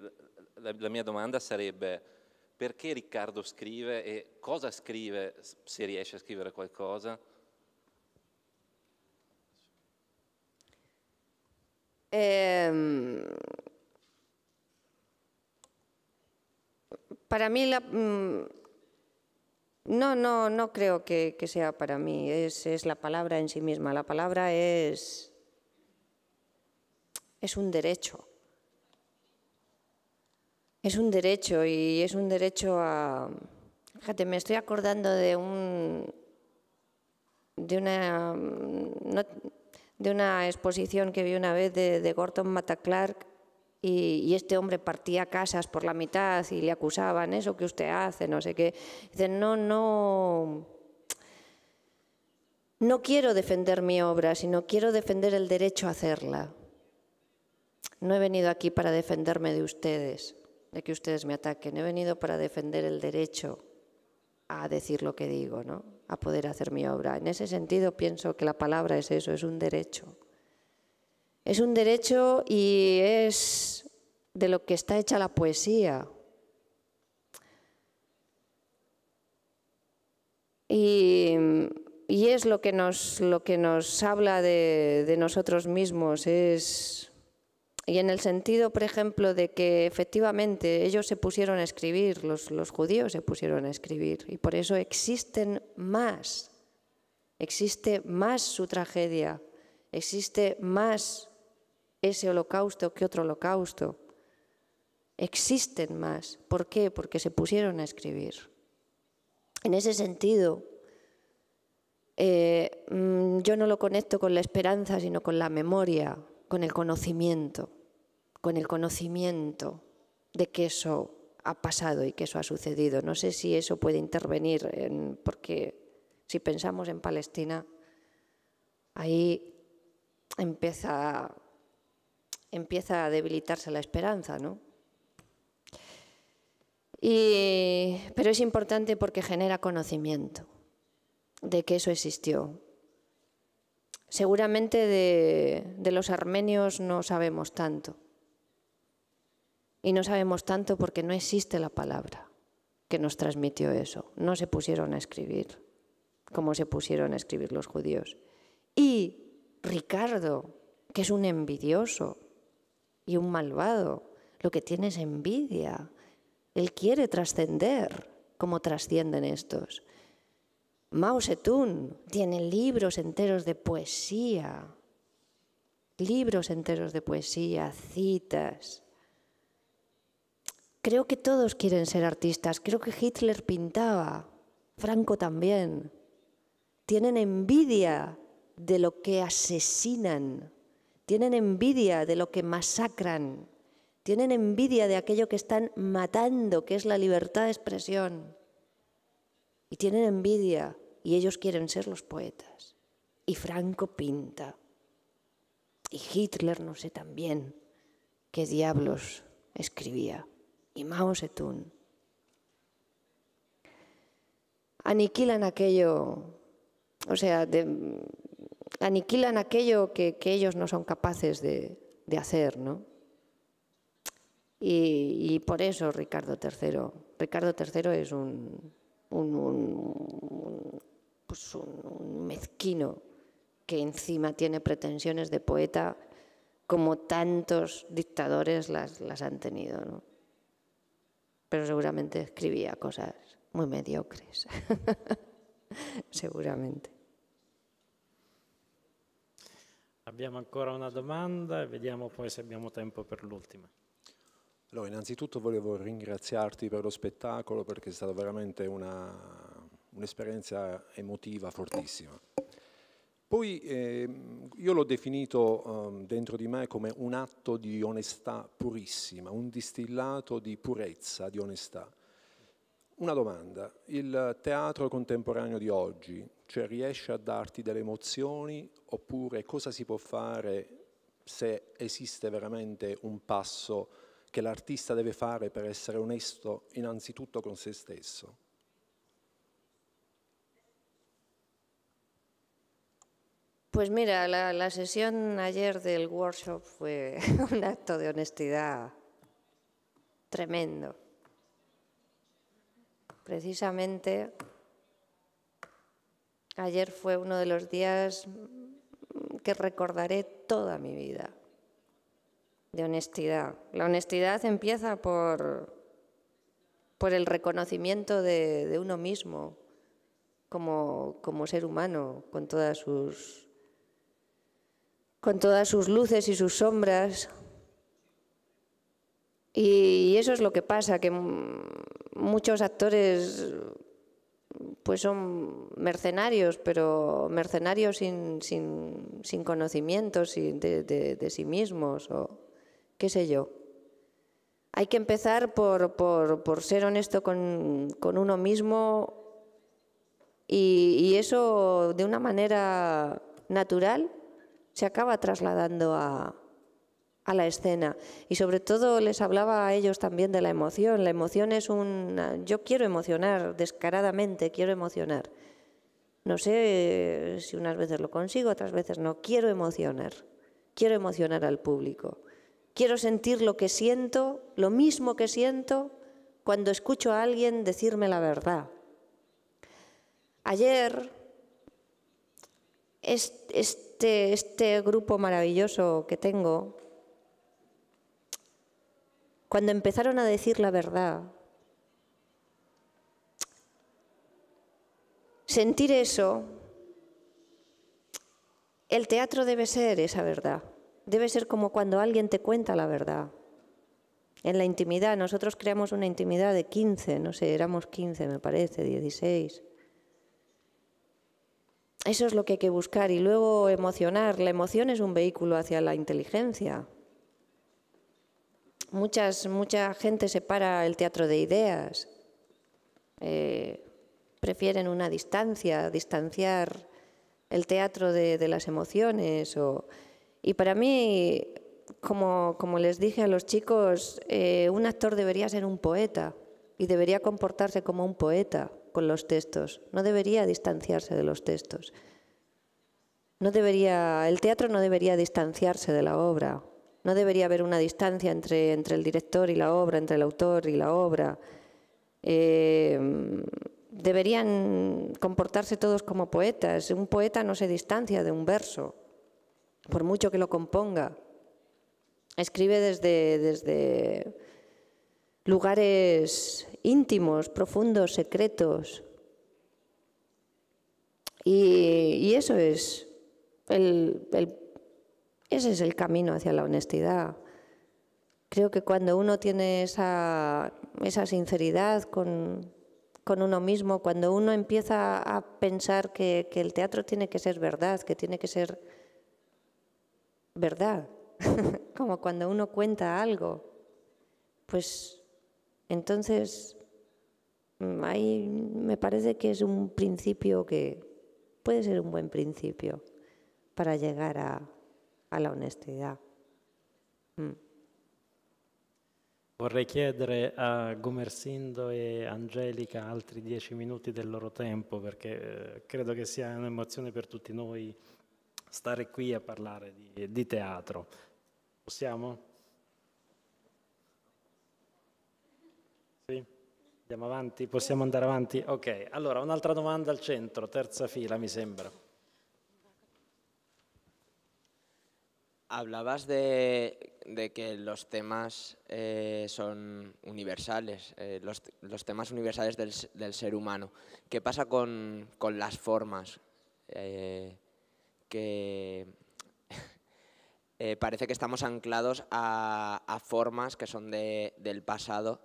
Speaker 6: la mia domanda sarebbe: perché Riccardo scrive e cosa scrive, se riesce a scrivere qualcosa?
Speaker 2: Para mí, no creo que sea para mí, es la palabra en sí misma. La palabra es un derecho. Es un derecho y es un derecho a... Fíjate, me estoy acordando de una exposición que vi una vez de Gordon Matta Clark y este hombre partía casas por la mitad y le acusaban, eso que usted hace, no sé qué. Dicen, no quiero defender mi obra, sino quiero defender el derecho a hacerla. No he venido aquí para defenderme de ustedes, de que ustedes me ataquen. He venido para defender el derecho a decir lo que digo, ¿no? A poder hacer mi obra. En ese sentido pienso que la palabra es eso, es un derecho. Es un derecho y es de lo que está hecha la poesía. Y es lo que nos habla de nosotros mismos, y en el sentido, por ejemplo, de que efectivamente ellos se pusieron a escribir, los judíos se pusieron a escribir, y por eso existe más su tragedia, existe más ese holocausto que otro holocausto. Existen más. ¿Por qué? Porque se pusieron a escribir. En ese sentido, yo no lo conecto con la esperanza, sino con la memoria, con el conocimiento de que eso ha pasado y que eso ha sucedido. No sé si eso puede intervenir, porque si pensamos en Palestina, ahí empieza a debilitarse la esperanza, ¿no? Pero es importante porque genera conocimiento de que eso existió. Seguramente de los armenios no sabemos tanto. Y no sabemos tanto porque no existe la palabra que nos transmitió eso. No se pusieron a escribir como se pusieron a escribir los judíos. Y Ricardo, que es un envidioso y un malvado, lo que tiene es envidia. Él quiere trascender como trascienden estos. Mao Zedong tiene libros enteros de poesía, citas. Creo que todos quieren ser artistas. Creo que Hitler pintaba, Franco también. Tienen envidia de lo que asesinan, tienen envidia de lo que masacran, tienen envidia de aquello que están matando, que es la libertad de expresión. Y tienen envidia, y ellos quieren ser los poetas. Y Franco pinta. Y Hitler, no sé también qué diablos escribía. Y Mao Zedong. Aniquilan aquello, aniquilan aquello que ellos no son capaces de hacer, ¿no? Y por eso Ricardo III es un mezquino que encima tiene pretensiones de poeta como tantos dictadores las han tenido, ¿no? Pero seguramente escribía cosas muy mediocres, seguramente.
Speaker 1: Abbiamo ancora una domanda e vediamo poi se abbiamo tempo per l'ultima.
Speaker 7: Allora, innanzitutto volevo ringraziarti per lo spettacolo perché è stata veramente un'esperienza emotiva fortissima. Poi io l'ho definito dentro di me come un atto di onestà purissima, un distillato di purezza, di onestà. Una domanda, il teatro contemporaneo di oggi, cioè riesce a darti delle emozioni oppure cosa si può fare se esiste veramente un passo che l'artista deve fare per essere onesto innanzitutto con se stesso?
Speaker 2: Pues mira, la sesión ayer del workshop fue un acto de honestidad tremendo. Precisamente ayer fue uno de los días que recordaré toda mi vida, de honestidad. La honestidad empieza por el reconocimiento de uno mismo como ser humano, con todas sus luces y sus sombras. Y eso es lo que pasa, que muchos actores pues son mercenarios, pero mercenarios sin conocimientos de sí mismos, o qué sé yo. Hay que empezar por ser honesto con uno mismo y eso de una manera natural se acaba trasladando a la escena. Y sobre todo les hablaba a ellos también de la emoción. La emoción es yo quiero emocionar descaradamente, quiero emocionar. No sé si unas veces lo consigo, otras veces no. Quiero emocionar al público. Quiero sentir lo que siento, lo mismo que siento cuando escucho a alguien decirme la verdad. Ayer, este grupo maravilloso que tengo, cuando empezaron a decir la verdad, sentir eso, el teatro debe ser esa verdad. Debe ser como cuando alguien te cuenta la verdad. En la intimidad, nosotros creamos una intimidad de 15, no sé, éramos 15 me parece, 16. Eso es lo que hay que buscar y luego emocionar. La emoción es un vehículo hacia la inteligencia. Mucha gente separa el teatro de ideas. Prefieren una distanciar el teatro de las emociones. Y para mí, como les dije a los chicos, un actor debería ser un poeta y debería comportarse como un poeta con los textos. No debería distanciarse de los textos. El teatro no debería distanciarse de la obra. No debería haber una distancia entre el director y la obra, entre el autor y la obra. Deberían comportarse todos como poetas. Un poeta no se distancia de un verso, por mucho que lo componga. Escribe desde lugares íntimos, profundos, secretos. Y eso es ese es el camino hacia la honestidad. Creo que cuando uno tiene esa sinceridad con uno mismo, cuando uno empieza a pensar que el teatro tiene que ser verdad, que tiene que ser verdad, como cuando uno cuenta algo, pues entonces ahí me parece que es un principio que puede ser un buen principio para llegar a la onestidad.
Speaker 1: Vorrei chiedere a Gumersindo e Angelica altri 10 minuti del loro tempo, perché credo che sia un'emozione per tutti noi stare qui a parlare di teatro. Possiamo? Sì? Andiamo avanti? Possiamo andare avanti? Ok, allora un'altra domanda al centro, terza fila mi sembra.
Speaker 8: Hablabas de que los temas son universales, los temas universales del ser humano. ¿Qué pasa con las formas? Que parece que estamos anclados a formas que son del pasado.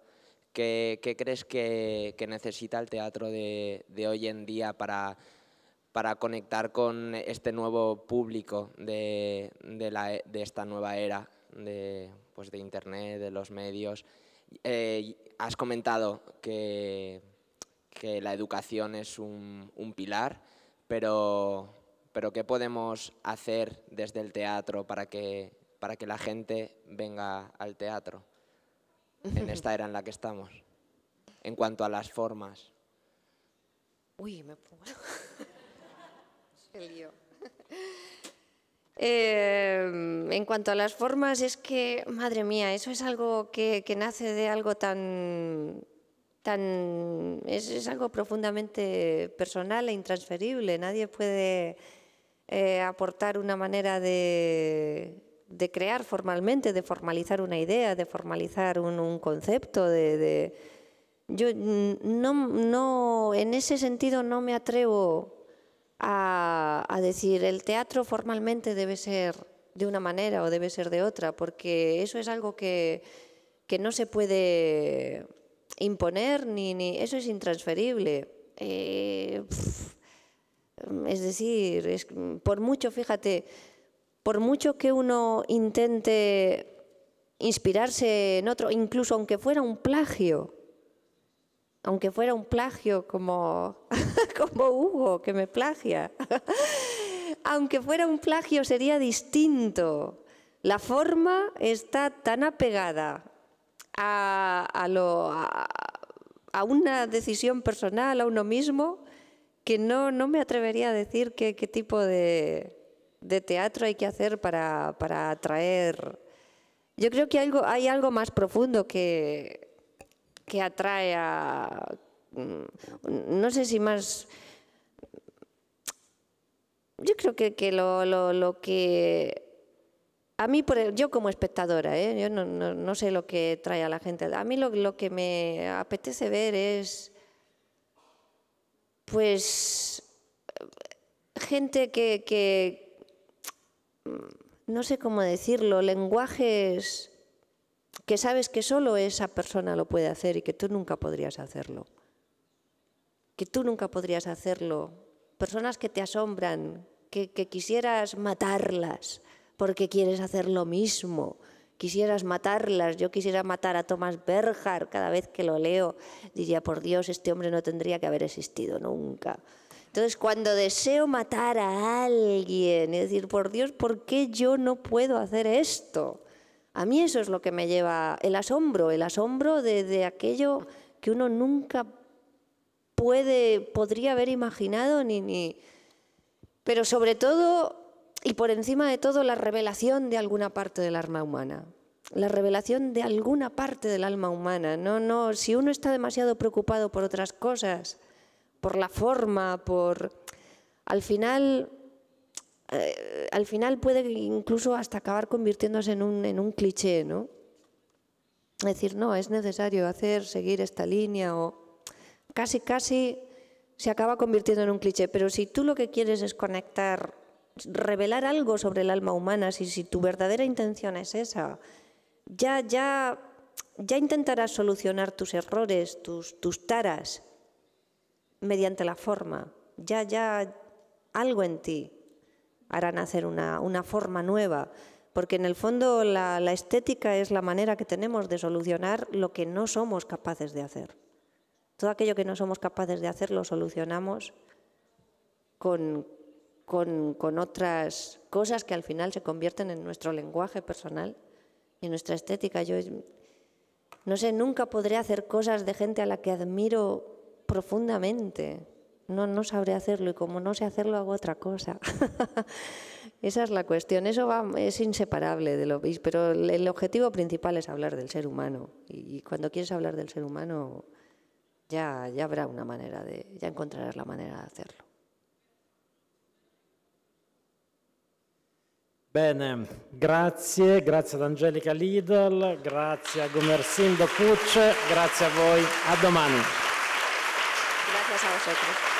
Speaker 8: ¿Qué crees que necesita el teatro de hoy en día para conectar con este nuevo público de esta nueva era de Internet, de los medios? Has comentado que la educación es un pilar, pero ¿qué podemos hacer desde el teatro para que la gente venga al teatro en esta era en la que estamos, en cuanto a las formas?
Speaker 2: Uy, me pongo... El lío. En cuanto a las formas, es que, madre mía, eso es algo que nace de algo es algo profundamente personal e intransferible. Nadie puede aportar una manera de crear formalmente, de formalizar una idea, de formalizar un concepto. Yo no, en ese sentido no me atrevo a decir el teatro formalmente debe ser de una manera o debe ser de otra, porque eso es algo que no se puede imponer, ni eso es intransferible. Es decir, por mucho, fíjate, por mucho que uno intente inspirarse en otro, incluso aunque fuera un plagio, como Hugo, que me plagia, aunque fuera un plagio sería distinto. La forma está tan apegada a una decisión personal, a uno mismo, que no me atrevería a decir qué tipo de teatro hay que hacer para atraer. Yo creo que hay algo más profundo que atrae a, no sé si más, yo creo que lo que, a mí, yo como espectadora, yo no sé lo que trae a la gente, a mí lo que me apetece ver es, pues, gente que no sé cómo decirlo, lenguajes que sabes que solo esa persona lo puede hacer y que tú nunca podrías hacerlo. Personas que te asombran, que quisieras matarlas porque quieres hacer lo mismo. Quisieras matarlas. Yo quisiera matar a Thomas Bernhard cada vez que lo leo. Diría, por Dios, este hombre no tendría que haber existido nunca. Entonces, cuando deseo matar a alguien y decir, por Dios, ¿por qué yo no puedo hacer esto? A mí eso es lo que me lleva, el asombro de aquello que uno nunca podría haber imaginado, pero sobre todo y por encima de todo la revelación de alguna parte del alma humana. La revelación de alguna parte del alma humana. No, si uno está demasiado preocupado por otras cosas, por la forma, al final puede incluso hasta acabar convirtiéndose en un cliché, ¿no? Es decir, no, es necesario seguir esta línea, o casi se acaba convirtiendo en un cliché. Pero si tú lo que quieres es conectar, revelar algo sobre el alma humana, si tu verdadera intención es esa, ya intentarás solucionar tus errores, tus taras, mediante la forma. Ya algo en ti hará nacer una forma nueva, porque en el fondo la estética es la manera que tenemos de solucionar lo que no somos capaces de hacer. Todo aquello que no somos capaces de hacer lo solucionamos con otras cosas que al final se convierten en nuestro lenguaje personal y en nuestra estética. Yo no sé, nunca podré hacer cosas de gente a la que admiro profundamente. No sabré hacerlo, y como no sé hacerlo, hago otra cosa. Esa es la cuestión. Eso es inseparable de lo que... Pero el objetivo principal es hablar del ser humano. Y cuando quieres hablar del ser humano, ya habrá una manera ya encontrarás la manera de hacerlo.
Speaker 1: Bene, grazie ad Angelica Lidl, grazie a Gumersindo Pucce, grazie a voi, a domani.
Speaker 2: Gracias a vosotros.